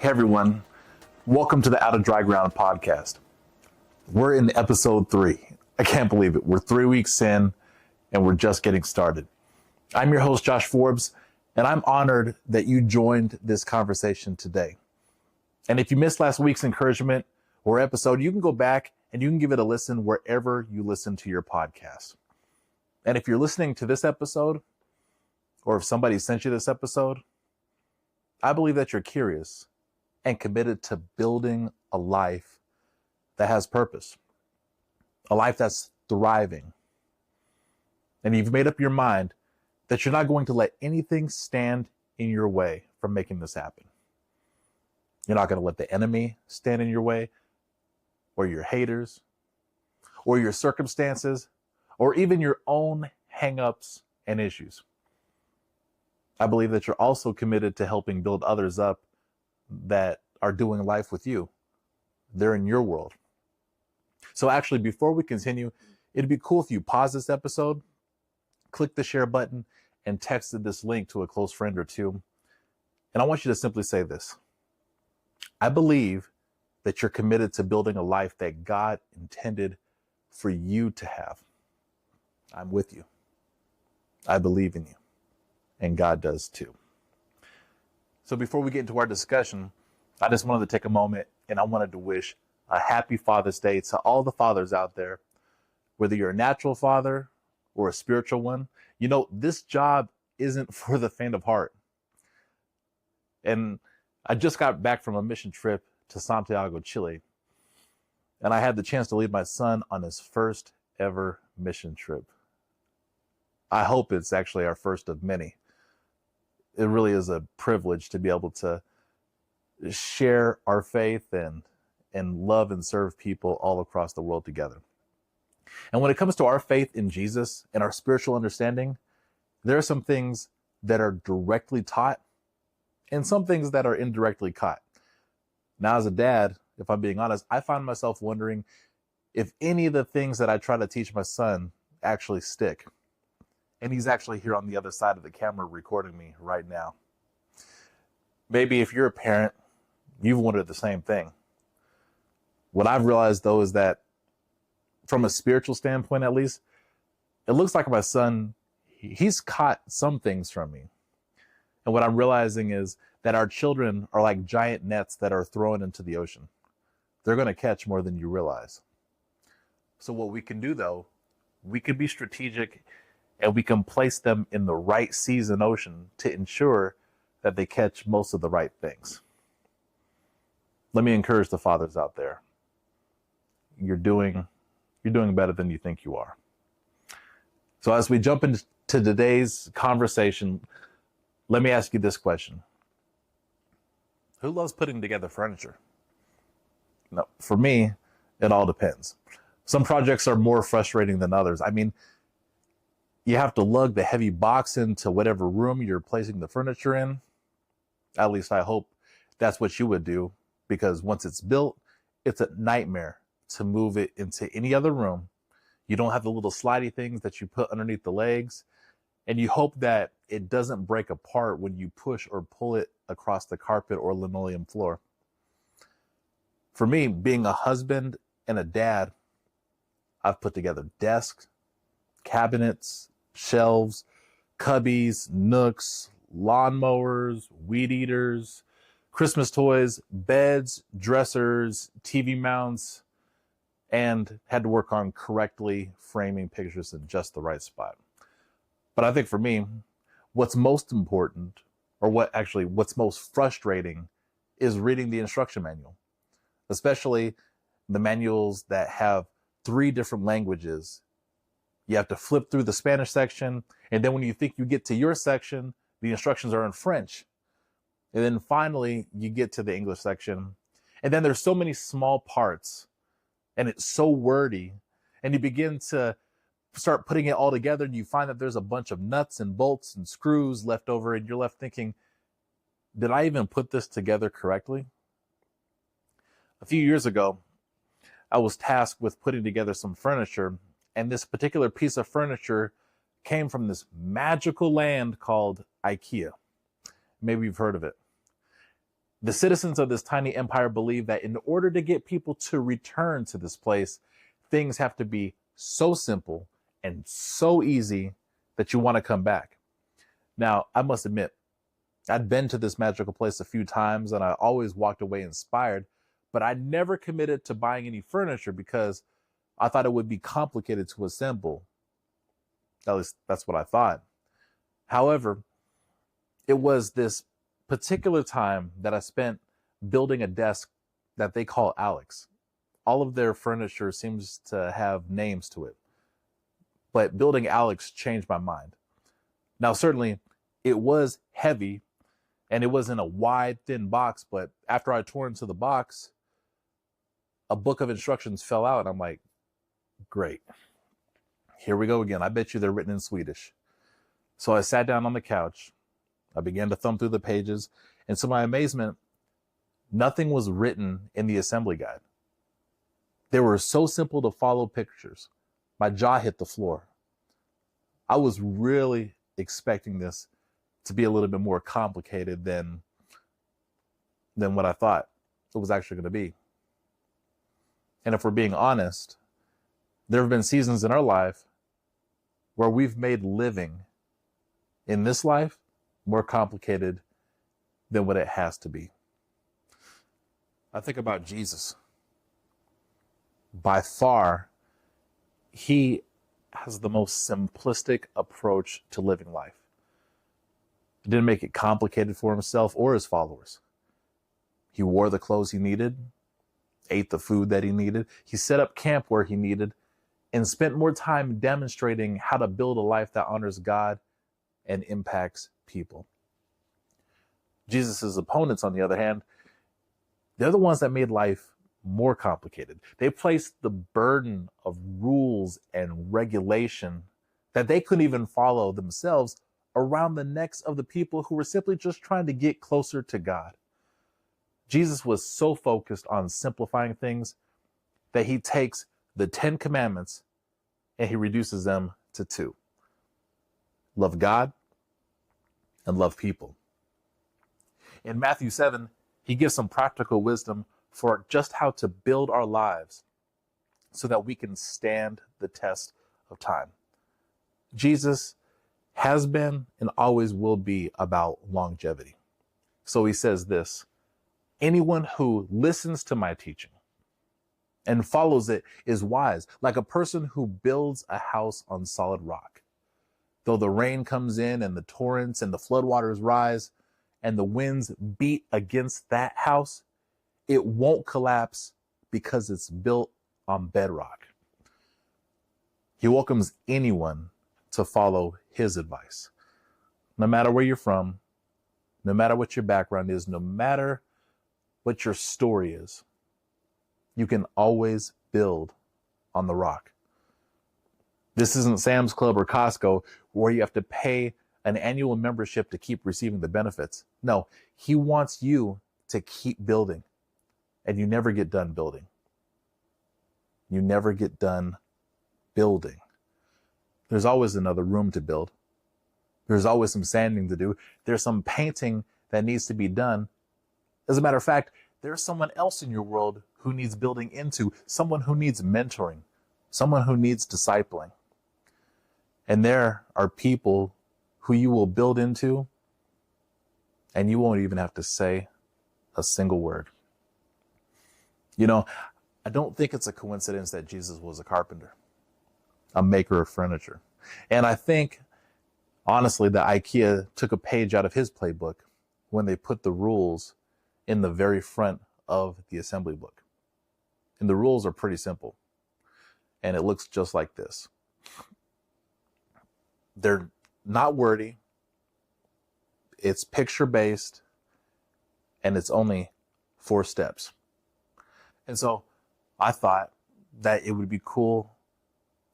Hey everyone, welcome to the Out of Dry Ground podcast. We're in episode 3. I can't believe it. We're 3 weeks in and we're just getting started. I'm your host, Josh Forbes, and I'm honored that you joined this conversation today. And if you missed last week's encouragement or episode, you can go back and you can give it a listen wherever you listen to your podcast. And if you're listening to this episode, or if somebody sent you this episode, I believe that you're curious and committed to building a life that has purpose, a life that's thriving. And you've made up your mind that you're not going to let anything stand in your way from making this happen. You're not going to let the enemy stand in your way, or your haters, or your circumstances, or even your own hang-ups and issues. I believe that you're also committed to helping build others up that are doing life with you. They're in your world. So actually, before we continue, it'd be cool if you pause this episode, click the share button, and texted this link to a close friend or two. And I want you to simply say this. I believe that you're committed to building a life that God intended for you to have. I'm with you. I believe in you. And God does too. So before we get into our discussion, I just wanted to take a moment and I wanted to wish a happy Father's Day to all the fathers out there, whether you're a natural father or a spiritual one. You know, this job isn't for the faint of heart. And I just got back from a mission trip to Santiago, Chile, and I had the chance to lead my son on his first ever mission trip. I hope it's actually our first of many. It really is a privilege to be able to share our faith and love and serve people all across the world together. And when it comes to our faith in Jesus and our spiritual understanding, there are some things that are directly taught and some things that are indirectly caught. Now, as a dad, if I'm being honest, I find myself wondering if any of the things that I try to teach my son actually stick. And he's actually here on the other side of the camera recording me right now. Maybe if you're a parent, you've wondered the same thing. What I've realized, though, is that from a spiritual standpoint, at least, it looks like my son, he's caught some things from me. And what I'm realizing is that our children are like giant nets that are thrown into the ocean. They're going to catch more than you realize. So what we can do, though, we can be strategic and we can place them in the right seas and ocean to ensure that they catch most of the right things. Let me encourage the fathers out there. You're doing better than you think you are. So as we jump into today's conversation, let me ask you this question. Who loves putting together furniture? No, for me, it all depends. Some projects are more frustrating than others. I mean, you have to lug the heavy box into whatever room you're placing the furniture in. At least I hope that's what you would do, because once it's built, it's a nightmare to move it into any other room. You don't have the little slidey things that you put underneath the legs, and you hope that it doesn't break apart when you push or pull it across the carpet or linoleum floor. For me, being a husband and a dad, I've put together desks, cabinets, shelves, cubbies, nooks, lawnmowers, weed eaters, Christmas toys, beds, dressers, TV mounts, and had to work on correctly framing pictures in just the right spot. But I think for me, what's most important, or what's most frustrating, is reading the instruction manual, especially the manuals that have 3 different languages. You have to flip through the Spanish section, and then when you think you get to your section, the instructions are in French. And then finally, you get to the English section. And then there's so many small parts, and it's so wordy, and you begin to start putting it all together, and you find that there's a bunch of nuts and bolts and screws left over, and you're left thinking, did I even put this together correctly? A few years ago, I was tasked with putting together some furniture, and this particular piece of furniture came from this magical land called Ikea. Maybe you've heard of it. The citizens of this tiny empire believe that in order to get people to return to this place, things have to be so simple and so easy that you want to come back. Now, I must admit, I'd been to this magical place a few times and I always walked away inspired, but I never committed to buying any furniture because I thought it would be complicated to assemble. At least that's what I thought. However, it was this particular time that I spent building a desk that they call Alex. All of their furniture seems to have names to it, but building Alex changed my mind. Now, certainly it was heavy and it was in a wide, thin box, but after I tore into the box, a book of instructions fell out and I'm like, great. Here we go again. I bet you they're written in Swedish. So I sat down on the couch. I began to thumb through the pages, and to my amazement, nothing was written in the assembly guide. They were so simple to follow pictures. My jaw hit the floor. I was really expecting this to be a little bit more complicated than what I thought it was actually going to be. And if we're being honest, there have been seasons in our life where we've made living in this life more complicated than what it has to be. I think about Jesus. By far, he has the most simplistic approach to living life. He didn't make it complicated for himself or his followers. He wore the clothes he needed, ate the food that he needed. He set up camp where he needed and spent more time demonstrating how to build a life that honors God and impacts people. Jesus' opponents, on the other hand, they're the ones that made life more complicated. They placed the burden of rules and regulation that they couldn't even follow themselves around the necks of the people who were simply just trying to get closer to God. Jesus was so focused on simplifying things that he takes the 10 commandments and he reduces them to 2. Love God and love people. In Matthew 7, he gives some practical wisdom for just how to build our lives so that we can stand the test of time. Jesus has been and always will be about longevity. So he says this: anyone who listens to my teaching and follows it is wise, like a person who builds a house on solid rock. Though the rain comes in and the torrents and the floodwaters rise and the winds beat against that house, it won't collapse because it's built on bedrock. He welcomes anyone to follow his advice. No matter where you're from, no matter what your background is, no matter what your story is, you can always build on the rock. This isn't Sam's Club or Costco where you have to pay an annual membership to keep receiving the benefits. No, he wants you to keep building, and you never get done building. You never get done building. There's always another room to build. There's always some sanding to do. There's some painting that needs to be done. As a matter of fact, there's someone else in your world who needs building into, someone who needs mentoring, someone who needs discipling. And there are people who you will build into, and you won't even have to say a single word. You know, I don't think it's a coincidence that Jesus was a carpenter, a maker of furniture. And I think, honestly, that Ikea took a page out of his playbook when they put the rules in the very front of the assembly book. And the rules are pretty simple. And it looks just like this. They're not wordy. It's picture-based. And it's only 4 steps. And so I thought that it would be cool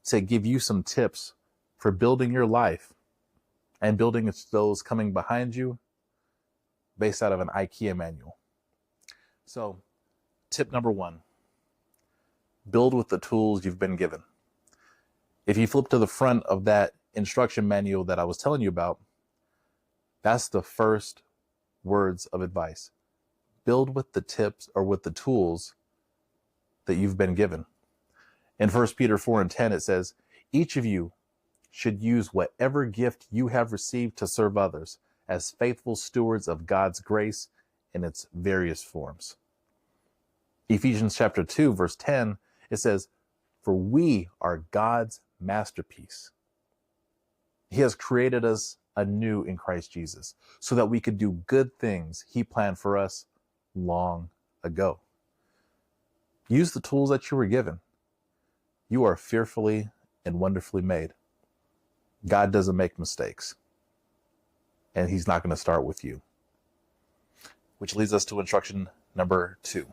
to give you some tips for building your life and building those coming behind you based out of an Ikea manual. So, tip number 1, build with the tools you've been given. If you flip to the front of that instruction manual that I was telling you about, that's the first words of advice. build with the tips or with the tools that you've been given. In 1 Peter 4:10, it says, each of you should use whatever gift you have received to serve others as faithful stewards of God's grace in its various forms. Ephesians chapter 2, verse 10, it says, for we are God's masterpiece. He has created us anew in Christ Jesus so that we could do good things he planned for us long ago. Use the tools that you were given. You are fearfully and wonderfully made. God doesn't make mistakes, and he's not going to start with you. Which leads us to instruction number 2.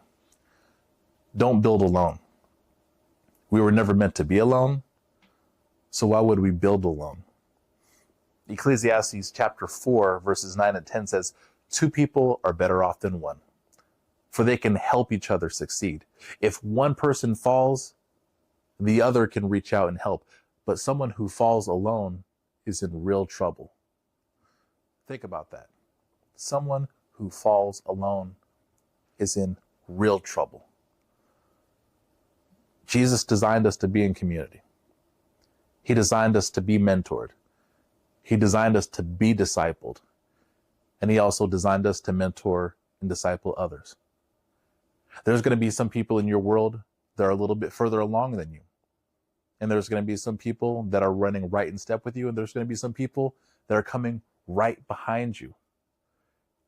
Don't build alone. We were never meant to be alone, so why would we build alone? Ecclesiastes chapter 4, verses 9 and 10 says, 2 people are better off than one, for they can help each other succeed. If one person falls, the other can reach out and help. But someone who falls alone is in real trouble. Think about that. Someone who falls alone is in real trouble. Jesus designed us to be in community. He designed us to be mentored. He designed us to be discipled. And he also designed us to mentor and disciple others. There's going to be some people in your world that are a little bit further along than you. And there's going to be some people that are running right in step with you. And there's going to be some people that are coming right behind you.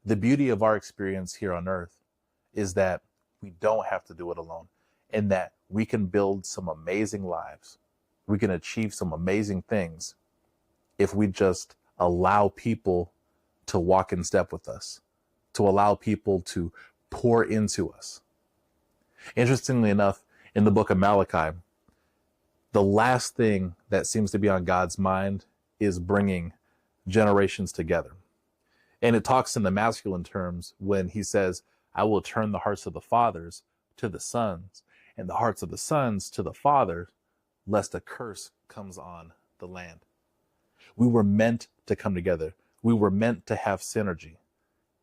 The beauty of our experience here on earth is that we don't have to do it alone, and that we can build some amazing lives. We can achieve some amazing things if we just allow people to walk in step with us, to allow people to pour into us. Interestingly enough, in the book of Malachi, the last thing that seems to be on God's mind is bringing generations together. And it talks in the masculine terms when he says, I will turn the hearts of the fathers to the sons and the hearts of the sons to the fathers, lest a curse comes on the land. We were meant to come together. We were meant to have synergy.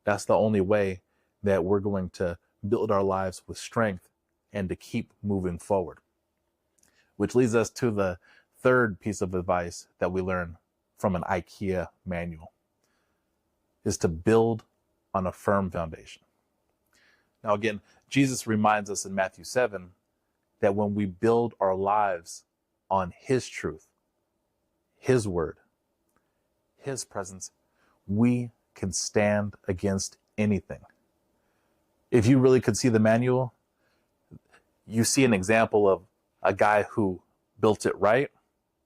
That's the only way that we're going to build our lives with strength and to keep moving forward. Which leads us to the third piece of advice that we learn from an Ikea manual, is to build on a firm foundation. Now again, Jesus reminds us in Matthew 7 that when we build our lives on his truth, his word, his presence, we can stand against anything. If you really could see the manual, you see an example of a guy who built it right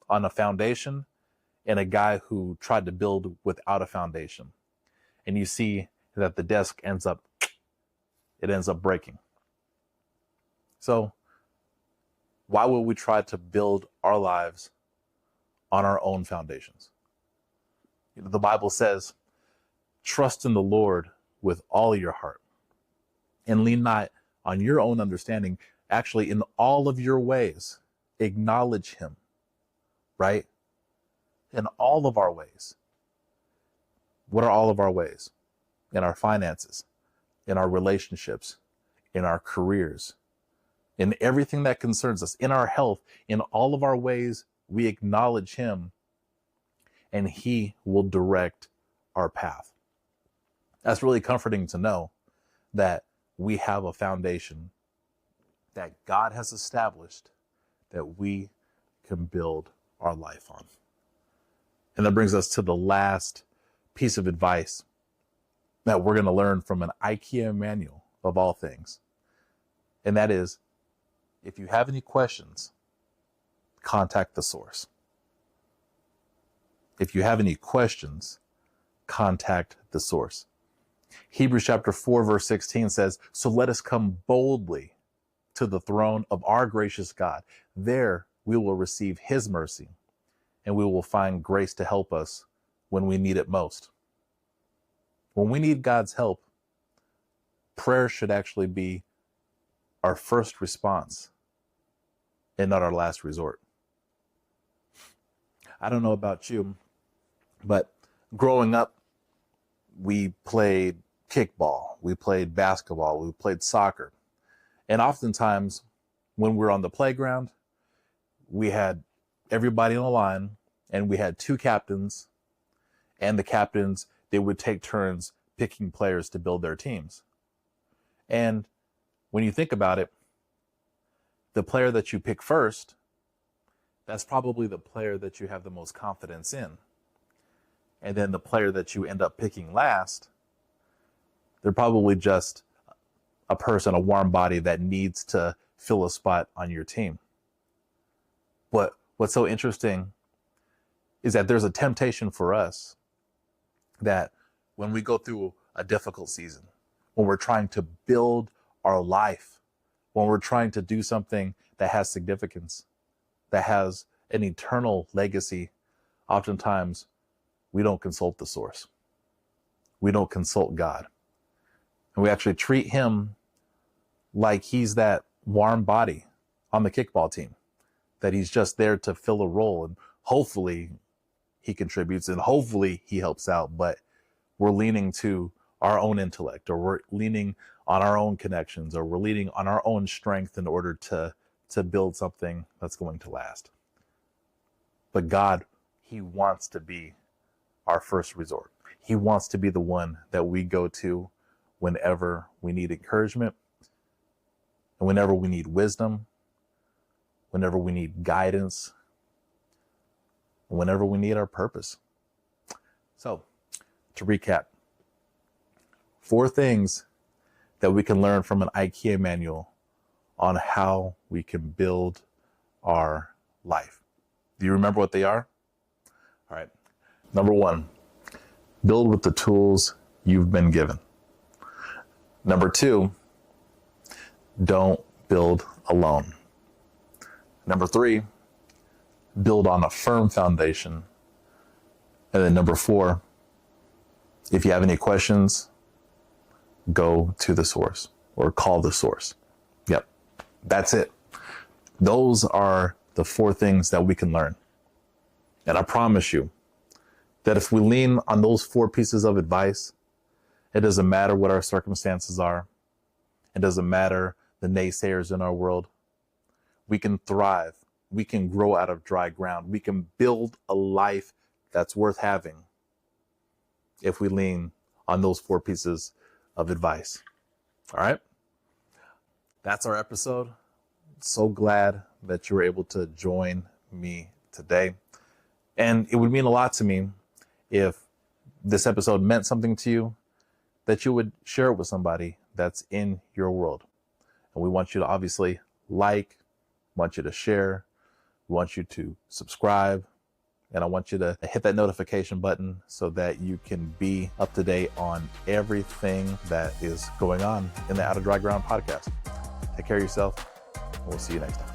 on a foundation and a guy who tried to build without a foundation. And you see that the desk ends up breaking. So why would we try to build our lives on our own foundations? The Bible says, trust in the Lord with all your heart and lean not on your own understanding. Actually, in all of your ways, acknowledge him, right? In all of our ways. What are all of our ways? In our finances, in our relationships, in our careers, in everything that concerns us, in our health, in all of our ways, we acknowledge him, and he will direct our path. That's really comforting to know that we have a foundation that God has established that we can build our life on. And that brings us to the last piece of advice that we're going to learn from an Ikea manual of all things. And that is, if you have any questions, contact the source. If you have any questions, contact the source. Hebrews chapter 4, verse 16 says, so let us come boldly to the throne of our gracious God. There we will receive his mercy, and we will find grace to help us when we need it most. When we need God's help, prayer should actually be our first response and not our last resort. I don't know about you, but growing up, we played kickball, we played basketball, we played soccer. And oftentimes when we're on the playground, we had everybody on the line and we had two captains, and the captains, they would take turns picking players to build their teams. And when you think about it, the player that you pick first, that's probably the player that you have the most confidence in. And then the player that you end up picking last, they're probably just a person, a warm body that needs to fill a spot on your team. But what's so interesting is that there's a temptation for us that when we go through a difficult season, when we're trying to build our life, when we're trying to do something that has significance, that has an eternal legacy, oftentimes we don't consult the source. We don't consult God. And we actually treat him like he's that warm body on the kickball team, that he's just there to fill a role, and hopefully he contributes and hopefully he helps out, but we're leaning to our own intellect, or we're leaning on our own connections, or we're leaning on our own strength in order to build something that's going to last. But God, he wants to be our first resort. He wants to be the one that we go to whenever we need encouragement, and whenever we need wisdom, whenever we need guidance, and whenever we need our purpose. So, to recap, 4 things that we can learn from an Ikea manual on how we can build our life. Do you remember what they are? All right. Number 1, build with the tools you've been given. Number 2, don't build alone. Number 3, build on a firm foundation. And then number 4, if you have any questions, go to the source or call the source. Yep, that's it. Those are the 4 things that we can learn. And I promise you that if we lean on those 4 pieces of advice, it doesn't matter what our circumstances are. It doesn't matter the naysayers in our world. We can thrive. We can grow out of dry ground. We can build a life that's worth having if we lean on those 4 pieces of advice. All right. That's our episode. So glad that you were able to join me today. And it would mean a lot to me if this episode meant something to you, that you would share it with somebody that's in your world. And we want you to obviously like, want you to share, we want you to subscribe, and I want you to hit that notification button so that you can be up to date on everything that is going on in the Out of Dry Ground podcast. Take care of yourself, and we'll see you next time.